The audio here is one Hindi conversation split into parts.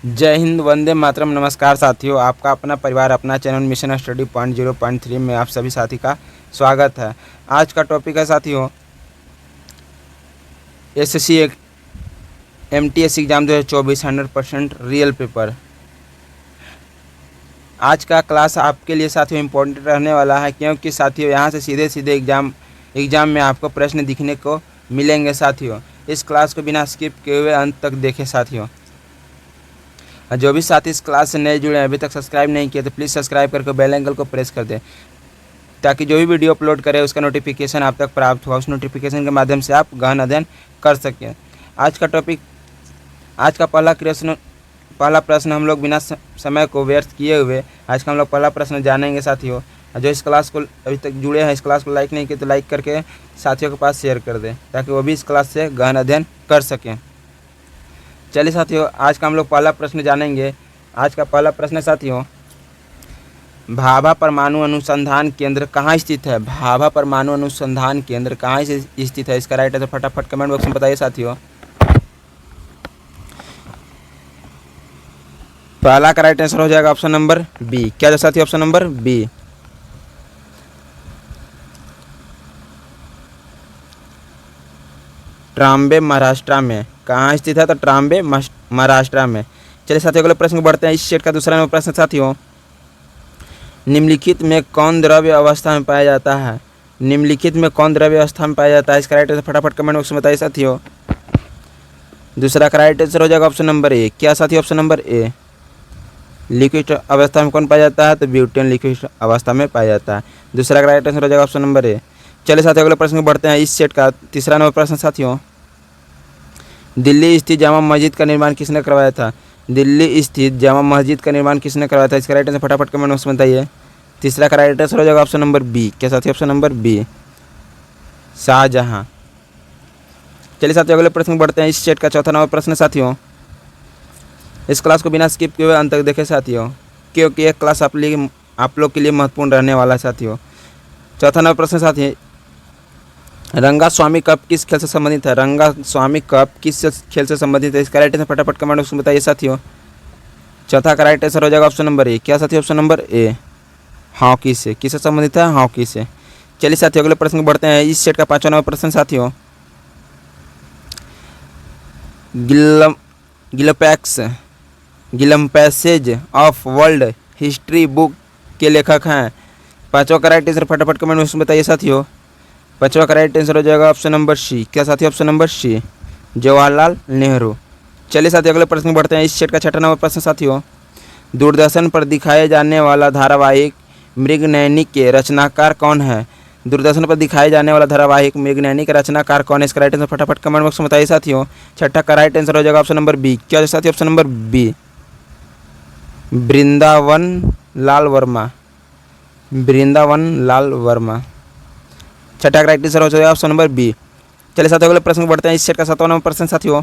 जय हिंद, वंदे मातरम। नमस्कार साथियों, आपका अपना परिवार अपना चैनल मिशन स्टडी पॉइंट 0.3 में आप सभी साथी का स्वागत है। आज का टॉपिक है साथियों SSC MTS exam 2024 100% real paper. आज का क्लास आपके लिए साथियों इम्पोर्टेंट रहने वाला है, क्योंकि साथियों यहाँ से सीधे सीधे एग्ज़ाम में आपको प्रश्न दिखने को मिलेंगे। साथियों इस क्लास को बिना स्किप किए हुए अंत तक देखें। साथियों जो भी साथी इस क्लास से नए जुड़े हैं, अभी तक सब्सक्राइब नहीं किए तो प्लीज़ सब्सक्राइब करके बेल आइकन को प्रेस कर दें, ताकि जो भी वीडियो अपलोड करें उसका नोटिफिकेशन आप तक प्राप्त हुआ। उस नोटिफिकेशन के माध्यम से आप गहन अध्ययन कर सकें। आज का टॉपिक, आज का पहला प्रश्न हम लोग बिना समय को व्यर्थ किए हुए आज का हम लोग पहला प्रश्न जानेंगे। साथियों जो इस क्लास को अभी तक जुड़े हैं, इस क्लास को लाइक नहीं किए तो लाइक करके साथियों के पास शेयर कर दें, ताकि वो भी इस क्लास से गहन अध्ययन कर सकें। चलिए साथियों, आज का हम लोग पहला प्रश्न जानेंगे। आज का पहला प्रश्न साथियों, भाभा परमाणु अनुसंधान केंद्र कहाँ स्थित है? भाभा परमाणु अनुसंधान केंद्र कहाँ स्थित है? इसका राइट आंसर फटाफट कमेंट बॉक्स में बताइए साथियों। पहला का राइट आंसर हो जाएगा ऑप्शन नंबर बी। क्या है साथियों? Option number B. Trombay Maharashtra में कहाँ स्थित है? तो ट्राम्बे महाराष्ट्र में। चलिए साथियों अगले प्रश्न को बढ़ते हैं। इस सेट का दूसरा नंबर प्रश्न साथियों, निम्नलिखित में कौन द्रव्य अवस्था में पाया जाता है? निम्नलिखित में कौन द्रव्य अवस्था में पाया जाता है? इसका राइट आंसर फटाफट कमेंट बॉक्स में बताइए साथियों। दूसरा का राइट आंसर हो जाएगा ऑप्शन नंबर ए। क्या साथियों? Option number A. लिक्विड अवस्था में कौन पाया जाता है? तो ब्यूटेन लिक्विड अवस्था में पाया जाता है। दूसरा का राइट आंसर हो जाएगा ऑप्शन नंबर ए। चलिए साथियों अगले प्रश्न को बढ़ते हैं। इस सेट का तीसरा नंबर प्रश्न साथियों, दिल्ली स्थित जामा मस्जिद का निर्माण किसने करवाया था? दिल्ली स्थित जामा मस्जिद का निर्माण किसने करवाया था? इसका राइट आंसर फटाफट कमेंट बॉक्स में बताइए। तीसरा का राइट आंसर हो जाएगा ऑप्शन नंबर बी। क्या साथियों? Option number B, Shahjahan. चलिए साथियों अगले प्रश्न को बढ़ते हैं। इस सेट का चौथा नंबर प्रश्न साथियों, इस क्लास को बिना स्किप किए हुए अंत तक देखें साथियों, क्योंकि यह क्लास आप लोग के लिए महत्वपूर्ण रहने वाला है साथियों। चौथा नंबर प्रश्न साथी, रंगा स्वामी कप किस खेल से संबंधित है? रंगा स्वामी कप किस खेल से संबंधित है? इसका राइट आंसर फटाफट कमेंट बॉक्स में बताइए साथियों। चौथा का राइट आंसर हो जाएगा ऑप्शन नंबर ए। क्या साथियों? ऑप्शन नंबर ए, हॉकी से। किससे संबंधित है? हॉकी से। चलिए साथियों अगले प्रश्न को बढ़ते हैं। इस सेट का पांचवा नंबर प्रश्न साथियों, glimpses of world history book के लेखक हैं? पांचवा का राइट आंसर फटाफट कमेंट बॉक्स में बताइए साथियों। पांचवा का राइट आंसर हो जाएगा ऑप्शन नंबर सी। क्या साथियों? Option number C, Jawaharlal Nehru. चलिए साथियों अगले प्रश्न बढ़ते हैं। इस सेट का छठा नंबर प्रश्न साथियों, दूरदर्शन पर दिखाए जाने वाला धारावाहिक मृगनयनी के रचनाकार कौन है? दूरदर्शन पर दिखाए जाने वाला धारावाहिक मृगनयनी का रचनाकार कौन है? इसका राइट आंसर फटाफट कमेंट बॉक्स में बताइए साथियों। छठा का राइट आंसर हो जाएगा ऑप्शन नंबर बी। क्या साथियों? Option number B, Vrindavan Lal Verma. Vrindavan Lal Verma. छठा का राइट आंसर हो जाएगा ऑप्शन नंबर बी। चलिए साथियों अगले प्रश्न बढ़ते हैं। इस सेट का सातवां नंबर प्रश्न साथियों,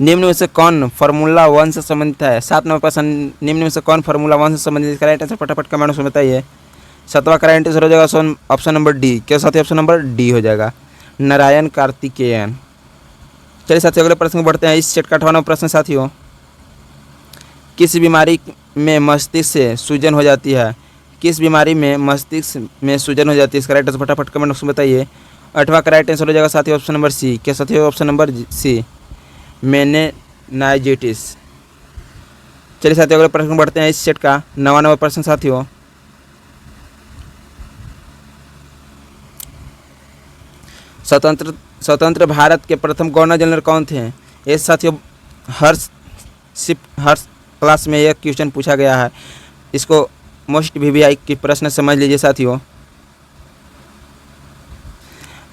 निम्न में से कौन फार्मूला 1 से संबंधित है? 7 नंबर प्रश्न, निम्न में से कौन फार्मूला 1 से संबंधित? इसका राइट आंसर फटाफट कमेंट में बताइए। सातवां का राइट आंसर हो जाएगा ऑप्शन नंबर डी। क्या साथियों? ऑप्शन नंबर डी हो जाएगा, नारायण कार्तिकेयन। चलिए साथियों अगले प्रश्न बढ़ते हैं। इस सेट का 8वां नंबर प्रश्न साथियों, किस बीमारी में मस्तिष्क से सूजन हो जाती है? किस बीमारी में मस्तिष्क में सूजन हो जाती है? इसका राइट आंसर फटाफट कमेंट बॉक्स में बताइए। 8वां का राइट आंसर हो जाएगा साथियों ऑप्शन नंबर सी। क्या साथियों? Option number C, meningitis. चलिए साथियों अगले प्रश्न बढ़ते हैं। इस सेट का 9वां नंबर प्रश्न साथियों, स्वतंत्र भारत के प्रथम गवर्नर जनरल कौन थे? ये साथियों हर क्लास में यह क्वेश्चन पूछा गया है, इसको मोस्ट वीवीआई की प्रश्न समझ लीजिए साथियों।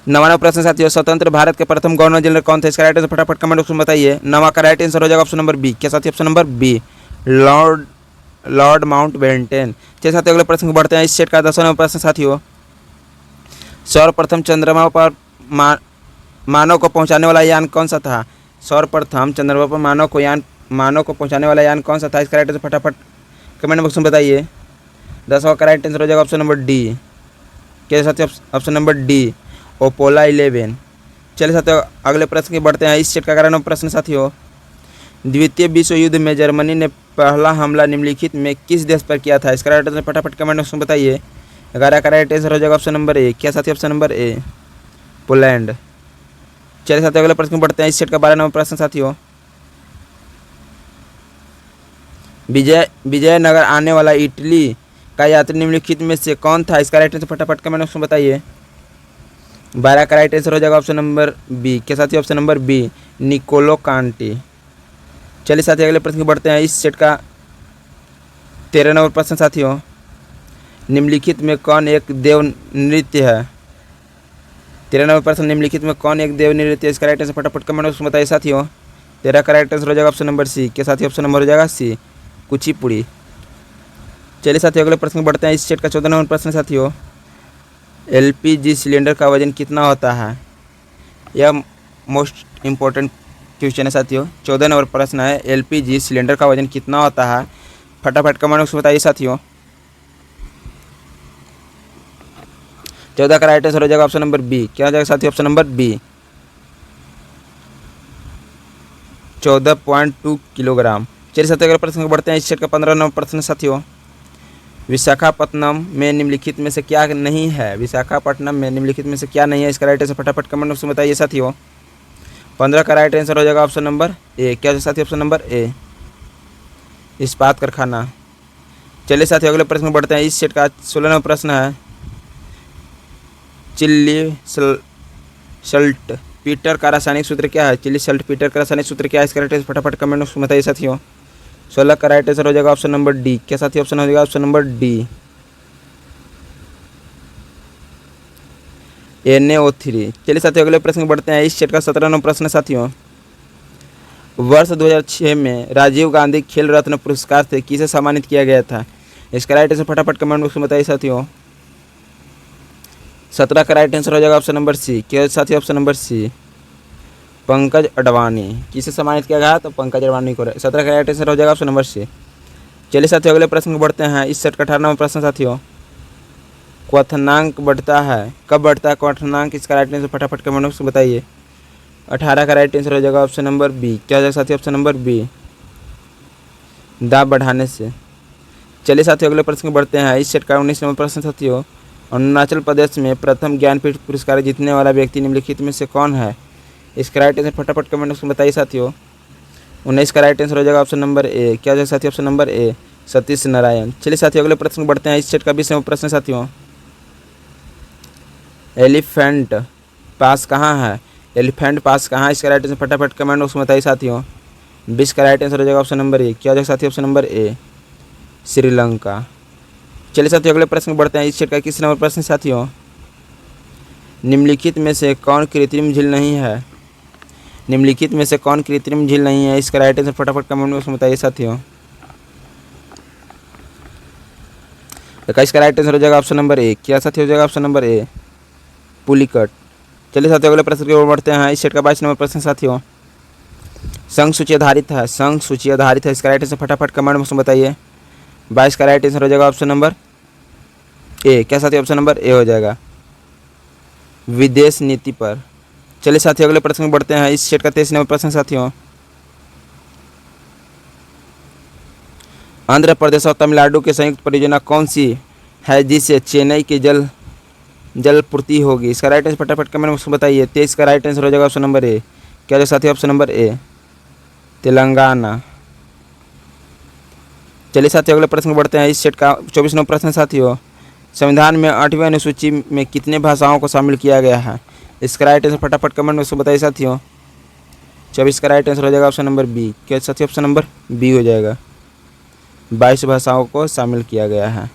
9वां प्रश्न साथियों, स्वतंत्र भारत के प्रथम गवर्नर जनरल कौन थे? इसका राइट आंसर फटाफट कमेंट बॉक्स में बताइए। 9वां का राइट आंसर हो जाएगा ऑप्शन नंबर बी। क्या साथियों? Option number B, Lord Mountbatten. चलिए साथियों अगले प्रश्न को बढ़ते हैं। इस सेट का 10वां नंबर प्रश्न साथियों, सर्वप्रथम चंद्रमा पर मानव को पहुंचाने वाला यान कौन सा था? सर्वप्रथम चंद्रमा पर मानव को पहुंचाने वाला यान कौन सा था? इसका राइट आंसर फटाफट कमेंट बॉक्स में बताइए। 10वां का राइट आंसर हो जाएगा ऑप्शन नंबर डी। क्या साथियों? Option number D, Apollo 11। चलिए साथियों अगले प्रश्न की बढ़ते हैं। इस सेट का 11वां प्रश्न साथियों, द्वितीय विश्व युद्ध में जर्मनी ने पहला हमला निम्नलिखित में किस देश पर किया था? इसका राइट आंसर फटाफट कमेंट बॉक्स में बताइए। 11 का राइट आंसर हो जाएगा ऑप्शन नंबर ए। क्या साथी? Option number A, Poland. चलिए साथियों अगले प्रश्न बढ़ते हैं। इस सेट का 12 नंबर प्रश्न साथियों, विजयनगर आने वाला इटली का यात्री निम्नलिखित में से कौन था? इसका राइट आंसर फटाफट कमेंट बॉक्स में बताइए। 12 का राइट आंसर हो जाएगा ऑप्शन नंबर बी। क्या साथी? Option number B, Niccolo Conti. चलिए साथी अगले प्रश्न बढ़ते हैं। इस सेट का 13 नंबर प्रश्न साथियों, निम्नलिखित में कौन एक देव नृत्य है? 13 नंबर प्रश्न, निम्नलिखित में कौन एक देव नृत्य है? इसका राइट आंसर फटाफट कमेंट बॉक्स में बताइए साथियों। 13 का राइट आंसर हो जाएगा ऑप्शन नंबर सी। क्या साथी? ऑप्शन नंबर हो जाएगा सी, कुचिपुड़ी। चलिए साथियों अगले प्रश्न बढ़ते हैं। इस सेट का 14 नंबर प्रश्न साथियों, एलपीजी सिलेंडर का वजन कितना होता है? यह मोस्ट इम्पोर्टेंट क्वेश्चन है साथियों। 14 नंबर प्रश्न है, एलपीजी सिलेंडर का वजन कितना होता है? फटाफट कमेंट बॉक्स में बताइए साथियों। 14 का राइट आंसर हो जाएगा ऑप्शन नंबर बी। क्या हो जाएगा साथियों? Option number B, 14.2 kilogram. चलिए साथियों अगले प्रश्न को बढ़ते हैं। इस सेट का 15 नंबर प्रश्न साथियों, विशाखापट्टनम में निम्नलिखित में से क्या नहीं है? विशाखापट्टनम में निम्नलिखित में से क्या नहीं है? इसका राइट आंसर फटाफट कमेंट बॉक्स में बताइए साथियों। 15 का राइट आंसर हो जाएगा ऑप्शन नंबर ए। क्या है साथियों? ऑप्शन नंबर ए, इस्पात कारखाना। चलिए साथियों अगले प्रश्न बढ़ते हैं। इस सेट का 16 नंबर प्रश्न है, चिल्ली सल्ट पीटर का रासायनिक सूत्र क्या है? चिल्ली सल्ट पीटर का रासायनिक सूत्र क्या है? इसका राइट आंसर फटाफट कमेंट बॉक्स में बताइए साथियों। 16 का राइट आंसर हो जाएगा ऑप्शन नंबर डी। क्या साथी? ऑप्शन हो जाएगा ऑप्शन नंबर डी, NaO3। चलिए साथियों अगले प्रश्न बढ़ते हैं। इस सेट का 17 नंबर प्रश्न साथियों, वर्ष 2006 में राजीव गांधी खेल रत्न पुरस्कार से किसे सम्मानित किया गया था? इसका राइट आंसर फटाफट कमेंट बॉक्स में बताइए साथियों। 17 का राइट आंसर हो जाएगा ऑप्शन नंबर सी। क्या साथी? Option number C, Pankaj Advani. किसे सम्मानित किया गया? तो पंकज अडवाणी को। 17 का राइट आंसर हो जाएगा ऑप्शन नंबर सी। चलिए साथियों अगले प्रश्न को बढ़ते हैं। इस सेट का 18 नंबर प्रश्न साथियों, क्वथनांक बढ़ता है, कब बढ़ता है क्वथनांक? इसका राइट आंसर फटाफट कमेंट बॉक्स में बताइए। 18 का राइट आंसर हो जाएगा ऑप्शन नंबर बी। क्या हो जाएगा साथियों? ऑप्शन नंबर बी, दाब बढ़ाने से। चलिए साथियों अगले प्रश्न को बढ़ते हैं। इस सेट का 19 नंबर प्रश्न साथियों, अरुणाचल प्रदेश में प्रथम ज्ञानपीठ पुरस्कार जीतने वाला व्यक्ति निम्नलिखित में से कौन है? इसका राइट आंसर फटाफट कमेंट बॉक्स में बताइए साथियों। 19 का राइट आंसर हो जाएगा ऑप्शन नंबर ए। क्या हो जाएगा साथियों? Option number A, Satish Narayan. चलिए साथियों अगले प्रश्न को बढ़ते हैं। इस सेट का 20 नंबर प्रश्न साथियों, एलिफेंट पास कहाँ है? एलिफेंट पास कहाँ है? इसका राइट आंसर फटाफट कमेंट बॉक्स में बताइए साथियों। 20 का राइट आंसर हो जाएगा ऑप्शन नंबर ए। क्या हो जाएगा साथियों? Option number A, Sri Lanka. चलिए साथियों अगले प्रश्न को बढ़ते हैं। इस सेट का 21 नंबर प्रश्न साथियों, निम्नलिखित में से कौन कृत्रिम झील नहीं है? निम्नलिखित में से कौन कृत्रिम झील नहीं है? इसका राइट आंसर फटाफट कमेंट बॉक्स में बताइए साथियों। 21 का राइट आंसर हो जाएगा ऑप्शन नंबर ए। क्या साथी? हो जाएगा ऑप्शन नंबर ए, पुलिकट। चलिए साथियों अगले प्रश्न की ओर बढ़ते हैं। इस सेट का 22 नंबर प्रश्न साथियों, संघ सूची आधारित है, संघ सूची आधारित है। इसका राइट आंसर फटाफट कमेंट बॉक्स में बताइए। 22 का राइट आंसर हो जाएगा ऑप्शन नंबर ए। क्या साथी? ऑप्शन नंबर ए हो जाएगा, विदेश नीति पर। चलिए साथियों अगले प्रश्न में बढ़ते हैं। इस सेट का 23 नंबर प्रश्न साथियों, आंध्र प्रदेश और तमिलनाडु के संयुक्त परियोजना कौन सी है जिससे चेन्नई की जल पूर्ति होगी? इसका राइट आंसर फटाफट कमेंट बॉक्स में बताइए। 23 का राइट आंसर हो जाएगा ऑप्शन नंबर ए। क्या है साथियों? Option number A, Telangana. चलिए साथियों अगले प्रश्न में बढ़ते हैं। इस सेट का 24 नंबर प्रश्न साथियों, संविधान में 8वीं अनुसूची में कितने भाषाओं को शामिल किया गया है? इसका राइट आंसर फटाफट कमेंट बॉक्स में बताइए साथियों। 24 का राइट आंसर हो जाएगा ऑप्शन नंबर बी। क्या साथियों? ऑप्शन नंबर बी हो जाएगा, 22 भाषाओं को शामिल किया गया है।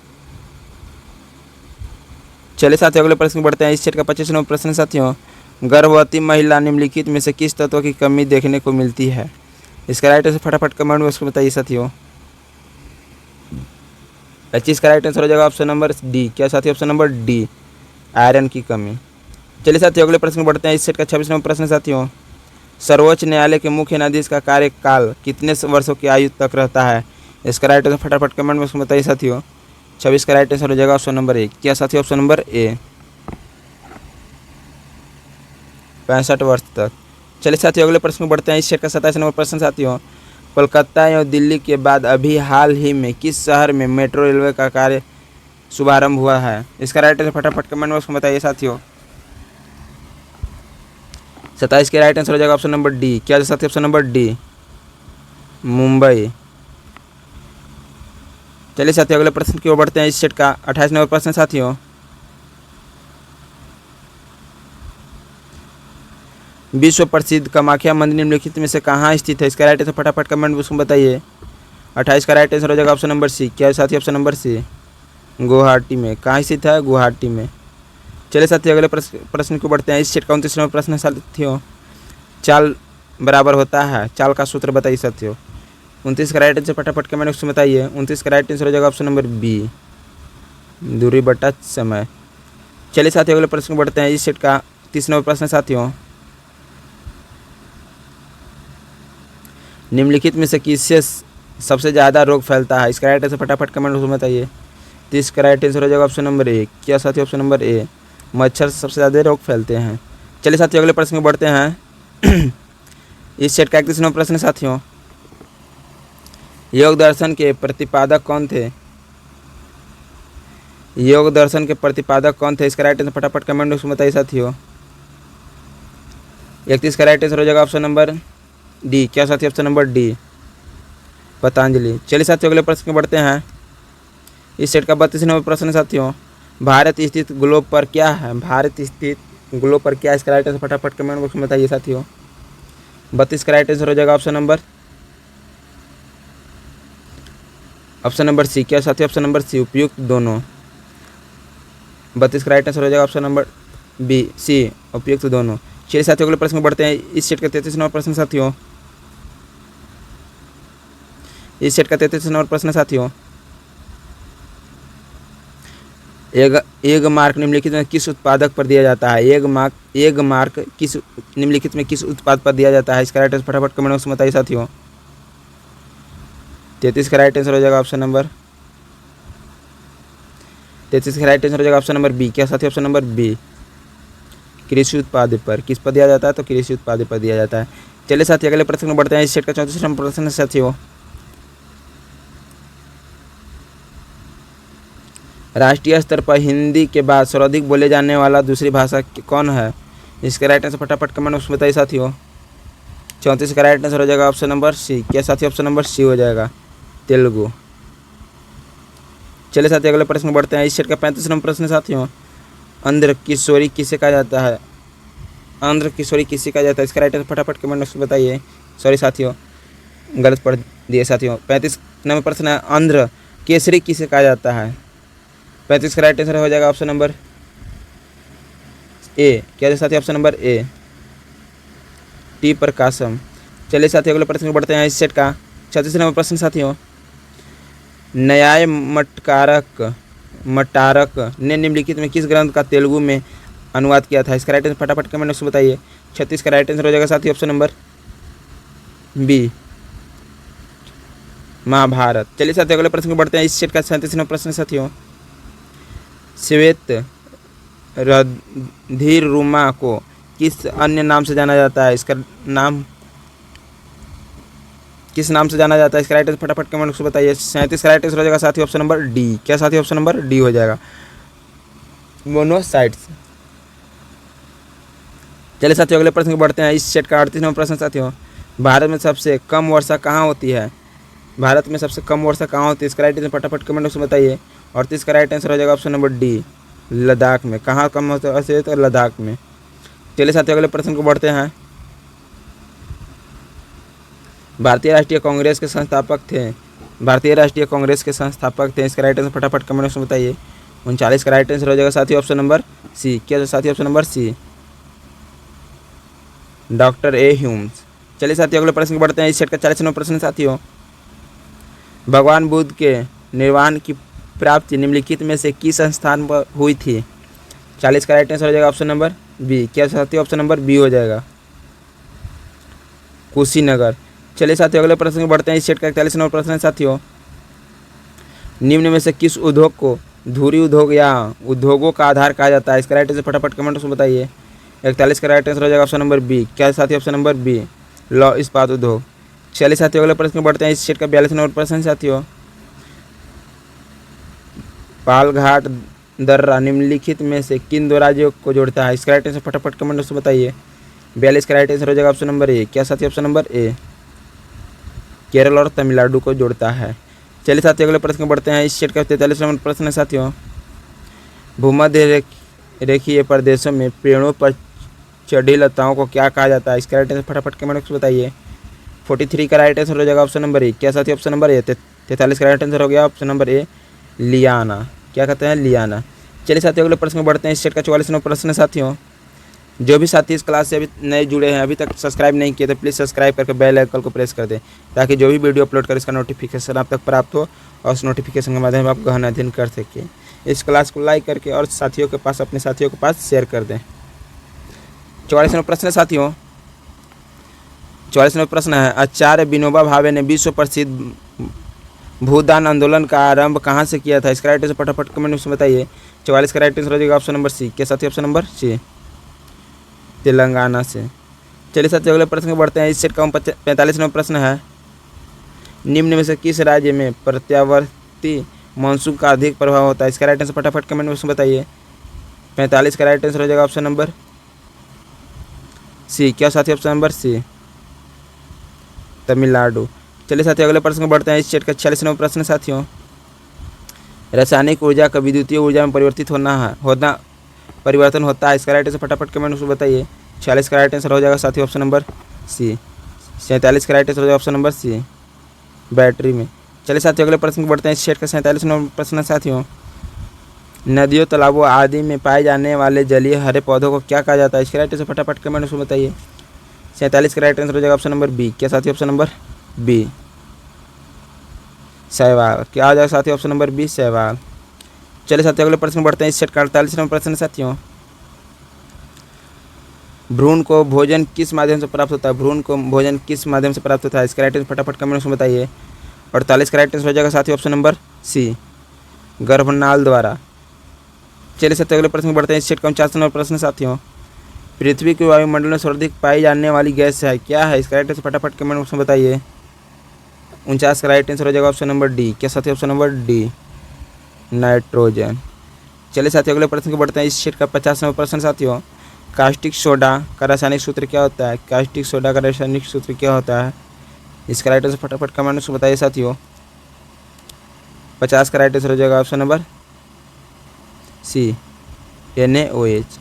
चलिए साथियों अगले प्रश्न बढ़ते हैं। इस सेट का 25 नंबर प्रश्न साथियों, गर्भवती महिला निम्नलिखित में से किस तत्व की कमी देखने को मिलती है? इसका राइट आंसर फटाफट कमेंट बॉक्स में बताइए साथियों। 25 का राइट आंसर हो जाएगा ऑप्शन नंबर डी। क्या साथियों? ऑप्शन नंबर डी, आयरन की कमी। चलिए साथियों अगले प्रश्न बढ़ते हैं। इस सेट का 26 नंबर प्रश्न साथियों, सर्वोच्च न्यायालय के मुख्य न्यायाधीश का कार्यकाल कितने वर्षों की आयु तक रहता है? इसका राइट आंसर फटाफट कमेंट बॉक्स में बताइए साथियों। 26 का राइट आंसर हो जाएगा ऑप्शन नंबर ए। क्या साथियों? ऑप्शन नंबर ए, 65 वर्ष तक। चलिए साथियों अगले प्रश्न बढ़ते हैं। इस सेट का 27 नंबर प्रश्न साथियों, कोलकाता एवं दिल्ली के बाद अभी हाल ही में किस शहर में मेट्रो रेलवे का कार्य शुभारंभ हुआ है? इसका राइट आंसर फटाफट कमेंट बॉक्स में बताइए साथियों। 27 के राइट आंसर हो जाएगा ऑप्शन नंबर डी। क्या है साथियों? Option number D, Mumbai. चलिए साथियों अगले प्रश्न की ओर बढ़ते हैं। इस सेट का 28 नंबर प्रश्न साथियों, विश्व प्रसिद्ध कामाख्या मंदिर निम्नलिखित में से कहाँ स्थित है? इसका राइट आंसर फटाफट कमेंट बॉक्स में बताइए। 28 का राइट आंसर हो जाएगा ऑप्शन नंबर सी। क्या है साथियों? ऑप्शन नंबर सी, गुवाहाटी में। कहाँ स्थित है? गुवाहाटी में। चलिए साथियों अगले प्रश्न को बढ़ते हैं। इस सेट का 29 नंबर प्रश्न साथियों, चाल बराबर होता है, चाल का सूत्र बताइए साथियों। 29 का राइट आंसर फटाफट कमेंट बॉक्स में बताइए। 29 का राइट आंसर हो जाएगा ऑप्शन नंबर बी, दूरी बटा समय। चलिए साथियों अगले प्रश्न को बढ़ते हैं। इस सेट का 30 नंबर प्रश्न साथियों, निम्नलिखित में से किससे सबसे ज़्यादा रोग फैलता है? इसका राइट आंसर फटाफट कमेंट बॉक्स में बताइए। 30 का राइट आंसर हो जाएगा ऑप्शन नंबर ए। क्या साथियों? ऑप्शन नंबर ए, मच्छर से सबसे ज़्यादा रोग फैलते हैं। चलिए साथियों अगले प्रश्न को बढ़ते हैं। इस सेट का 31 नंबर प्रश्न साथियों, योग दर्शन के प्रतिपादक कौन थे? योग दर्शन के प्रतिपादक कौन थे? इसका राइट आंसर फटाफट कमेंट बॉक्स में बताइए साथियों। 31 का राइट आंसर हो जाएगा ऑप्शन नंबर डी। क्या साथियों? Option number D, Patanjali. चलिए साथियों अगले प्रश्न में बढ़ते हैं। इस सेट का 32 नंबर प्रश्न साथियों, भारत स्थित ग्लोब पर क्या है? भारत स्थित ग्लोब पर क्या है? इसका राइट आंसर फटाफट कमेंट बॉक्स में बताइए साथियों। 32 का राइट आंसर हो जाएगा ऑप्शन नंबर सी। क्या साथियों? ऑप्शन नंबर सी, उपयुक्त दोनों। 32 का राइट आंसर हो जाएगा ऑप्शन नंबर बी, सी, उपयुक्त दोनों। चलिए साथियों अगले प्रश्न में बढ़ते हैं। इस सेट का 33 नंबर प्रश्न साथियों, इस सेट का 33 नंबर प्रश्न साथियों, एग मार्क निम्नलिखित में किस उत्पादक पर दिया जाता है? एग मार्क किस निम्नलिखित में किस उत्पाद पर दिया जाता है? इसका राइट आंसर फटाफट कमेंट बॉक्स में बताइए साथियों। 33 का राइट आंसर हो जाएगा ऑप्शन नंबर 33 का राइट आंसर हो जाएगा ऑप्शन नंबर बी। क्या साथियों? ऑप्शन नंबर बी, कृषि उत्पाद पर। किस पर दिया जाता है? तो कृषि उत्पाद पर दिया जाता है। चलिए साथियों अगले प्रश्न में बढ़ते हैं। इस सेट का 34 नंबर प्रश्न साथियों, राष्ट्रीय स्तर पर हिंदी के बाद सर्वाधिक बोले जाने वाला दूसरी भाषा कौन है? इसका राइट आंसर फटाफट कमेंट बॉक्स में बताइए साथियों। 34 का राइट आंसर हो जाएगा ऑप्शन नंबर सी। क्या साथियों? ऑप्शन नंबर सी हो जाएगा, तेलुगु। चलिए साथियों अगले प्रश्न में बढ़ते हैं। इस सेट का 35 नंबर प्रश्न साथियों, आंध्र किशोरी किसे कहा जाता है? आंध्र किशोरी किसे कहा जाता है? इसका राइट आंसर फटाफट कमेंट बॉक्स में बताइए। सॉरी साथियों, गलत पढ़ दिए साथियों। 35 नंबर प्रश्न है, आंध्र केसरी किसे कहा जाता है? 35 का राइट आंसर हो जाएगा ऑप्शन नंबर ए। क्या है साथियों? ऑप्शन नंबर ए, टी प्रकाशम। चलिए साथियों अगले प्रश्न में बढ़ते हैं। इस सेट का 36 नंबर प्रश्न साथियों, न्याय मटारक ने निम्नलिखित में किस ग्रंथ का तेलुगु में अनुवाद किया था? इसका राइट आंसर फटाफट कमेंट बॉक्स में बताइए। 36 का राइट आंसर हो जाएगा साथियों ऑप्शन नंबर बी, महाभारत। चलिए साथियों अगले प्रश्न में बढ़ते हैं। इस सेट का 37 नंबर प्रश्न साथियों, श्वेत रंधिरुमा को किस अन्य नाम से जाना जाता है? इसका नाम किस नाम से जाना जाता है? इसका राइट आंसर फटाफट कमेंट बॉक्स में बताइए। 37 का राइट आंसर हो जाएगा साथियों ऑप्शन नंबर डी। क्या साथियों? ऑप्शन नंबर डी हो जाएगा, मोनोसाइट्स। चलिए साथियों अगले प्रश्न को बढ़ते हैं। इस सेट का 38 नंबर प्रश्न साथियों, भारत में सबसे कम वर्षा कहाँ होती है? भारत में सबसे कम वर्षा कहाँ होती है? इसका राइट आंसर फटाफट कमेंट बॉक्स में बताइए। 38 का राइट आंसर हो जाएगा ऑप्शन नंबर डी, लद्दाख में। कहाँ कम होता है? तो लद्दाख में। चलिए साथियों अगले प्रश्न को बढ़ते हैं। भारतीय राष्ट्रीय कांग्रेस के संस्थापक थे। भारतीय राष्ट्रीय कांग्रेस के संस्थापक थे। इसका राइट आंसर फटाफट कमेंट बॉक्स में बताइए। 39 का राइट आंसर हो जाएगा साथियों ऑप्शन नंबर सी। क्या साथियों? Option number C, doctor A Humes. चलिए साथियों अगले प्रश्न को बढ़ते हैं। इस सेट का 40 नंबर प्रश्न साथियों, भगवान बुद्ध के निर्वाण की प्राप्ति निम्नलिखित में से किस संस्थान पर हुई थी? 40 का राइट आंसर हो जाएगा ऑप्शन नंबर बी। क्या साथियों? ऑप्शन नंबर बी हो जाएगा, कुशीनगर। चलिए साथियों अगले प्रश्न को बढ़ते हैं। इस सेट का 41 नंबर प्रश्न है साथियों, निम्न में से किस उद्योग को धुरी उद्योग या उद्योगों का आधार कहा जाता है? इसका राइट आंसर फटाफट कमेंट में बताइए। 41 का राइट आंसर हो जाएगा ऑप्शन नंबर बी। क्या साथियों? ऑप्शन नंबर बी, लौह इस्पात उद्योग। चलिए साथियों अगले प्रश्न में बढ़ते हैं। इस सेट का 42 नंबर प्रश्न है साथियों। पालघाट दर्रा निम्नलिखित में से किन दो राज्यों को जोड़ता है? इसका राइट आंसर फटाफट कमेंट बॉक्स में बताइए। 42 का राइट आंसर हो जाएगा ऑप्शन नंबर ए। क्या साथियों? ऑप्शन नंबर ए, केरल और तमिलनाडु को जोड़ता है। चलिए साथियों अगले प्रश्न में बढ़ते हैं। इस सेट का 43 नंबर प्रश्न है साथियों। भूमध्य रेखीय प्रदेशों में पेड़ों पर चढ़ी लताओं को क्या कहा जाता है? इसका राइट आंसर फटाफट कमेंट बॉक्स में बताइए। 43 का राइट आंसर हो जाएगा ऑप्शन नंबर ए। क्या साथियों? Option number A. 43 का राइट आंसर हो गया ऑप्शन नंबर ए, लियाना। क्या कहते हैं? लियाना। चलिए साथियों अगले प्रश्न में बढ़ते हैं। इस सेट का 44 नंबर प्रश्न है साथियों। जो भी साथी इस क्लास से अभी नए जुड़े हैं, अभी तक सब्सक्राइब नहीं किए तो प्लीज़ सब्सक्राइब करके बेल आइकन को प्रेस कर दें, ताकि जो भी वीडियो अपलोड करें इसका नोटिफिकेशन आप तक प्राप्त हो और उस नोटिफिकेशन के माध्यम से आप गहन अध्ययन कर सकें। इस क्लास को लाइक करके और साथियों के पास, अपने साथियों के पास शेयर कर दें। 44 नंबर प्रश्न है साथियों। 44 नंबर प्रश्न है, आचार्य विनोबा भावे ने विश्व प्रसिद्ध भूदान आंदोलन का आरंभ कहाँ से किया था? इसका राइट आंसर फटाफट कमेंट में बताइए। 44 का राइट आंसर हो जाएगा ऑप्शन नंबर सी। क्या साथी? ऑप्शन नंबर सी, तेलंगाना से। चलिए साथियों अगले प्रश्न में बढ़ते हैं। इस सेट का 45 नंबर प्रश्न है, निम्न में से किस राज्य में प्रत्यावर्ती मानसून का अधिक प्रभाव होता है? इसका राइट आंसर फटाफट कमेंट में बताइए। 45 का राइट आंसर हो जाएगा ऑप्शन नंबर सी। क्या साथी? Option number C, Tamil Nadu. चलिए साथियों अगले प्रश्न में बढ़ते हैं। इस सेट का 46 नंबर प्रश्न साथियों, रासायनिक ऊर्जा का विद्युतीय ऊर्जा में परिवर्तन होता है। इसका राइट आंसर फटाफट कमेंट में बताइए। 46 का राइट आंसर हो जाएगा साथियों ऑप्शन नंबर सी। 47 का राइट आंसर हो जाएगा ऑप्शन नंबर सी, बैटरी में। चलिए साथियों अगले प्रश्न में बढ़ते हैं। इस सेट का 47 नंबर प्रश्न साथियों, नदियों, तालाबों आदि में पाए जाने वाले जलीय हरे पौधों को क्या कहा जाता है? इसके राइट आंसर फटाफट कमेंट में बताइए। 47 का राइट आंसर हो जाएगा ऑप्शन नंबर बी। क्या साथियों? ऑप्शन नंबर बी, शैवाल। क्या आ जाएगा साथियों? ऑप्शन नंबर बी, शैवाल। चलिए साथियों अगले प्रश्न में बढ़ते हैं। इस सेट का 48 नंबर प्रश्न साथियों, भ्रूण को भोजन किस माध्यम से प्राप्त होता है? भ्रूण को भोजन किस माध्यम से प्राप्त होता है? इसका राइट आंसर फटाफट कमेंट में बताइए। 48 का राइट आंसर हो जाएगा साथियों ऑप्शन नंबर सी, गर्भनाल द्वारा। चलिए साथियों अगले प्रश्न में बढ़ते हैं। इस सेट का 49 नंबर प्रश्न साथियों, पृथ्वी के वायुमंडल में सर्वाधिक पाई जाने वाली गैस है, क्या है? इसका राइट आंसर फटाफट कमेंट में बताइए। 49 का राइट आंसर हो जाएगा ऑप्शन नंबर डी। क्या साथियों? Option number D, nitrogen. चलिए साथियों अगले प्रश्न को बढ़ते हैं। इस सेट का 50 नंबर प्रश्न साथियों, कास्टिक सोडा का रासायनिक सूत्र क्या होता है? कास्टिक सोडा का रासायनिक सूत्र क्या होता है? इसका राइट आंसर फटाफट कमेंट में बताइए साथियों। 50 का राइट आंसर हो जाएगा ऑप्शन नंबर सी, NaOH।